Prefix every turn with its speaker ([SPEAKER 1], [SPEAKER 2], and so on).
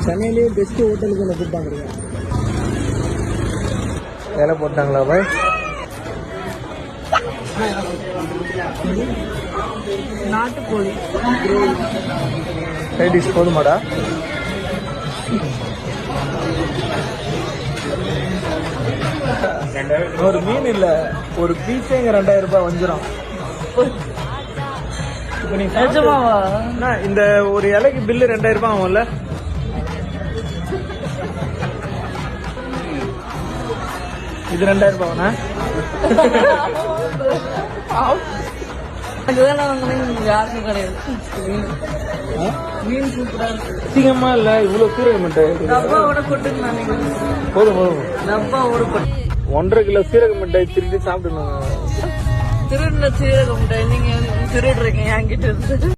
[SPEAKER 1] சென்னையிலேயே பெஸ்ட் ஹோட்டலுக்கு ஒன்று கூப்பிட்டாங்க. வேலை போட்டாங்களா பாய்?
[SPEAKER 2] நாட்டுக்கோழி
[SPEAKER 1] ரைடிஷ் போதுமாடா? ஒரு மீன் இல்ல, ஒரு பீஸே இங்க 2000 ரூபாய் வந்துடும். இப்ப நீ இந்த ஒரு இலைக்கு பில்லு 2000 ரூபாய் ஆகும்ல? இது 2000 ரூபாய்னா
[SPEAKER 2] யாருக்கும் கிடையாது. மீன் சூப்பரா இருக்கு.
[SPEAKER 1] அதிகமா இல்ல, இவ்வளவு சீரக மிட்டாய்
[SPEAKER 2] டப்பாவோட கொட்டுங்க.
[SPEAKER 1] போதும் போதும்.
[SPEAKER 2] டப்பாவோட கொட்டு
[SPEAKER 1] 1.5 கிலோ சீரக மிட்டாய் திருடி சாப்பிடணும்.
[SPEAKER 2] திருடின சீரக மிட்டாய் நீங்க திருடுறீங்க என்கிட்ட இருந்து.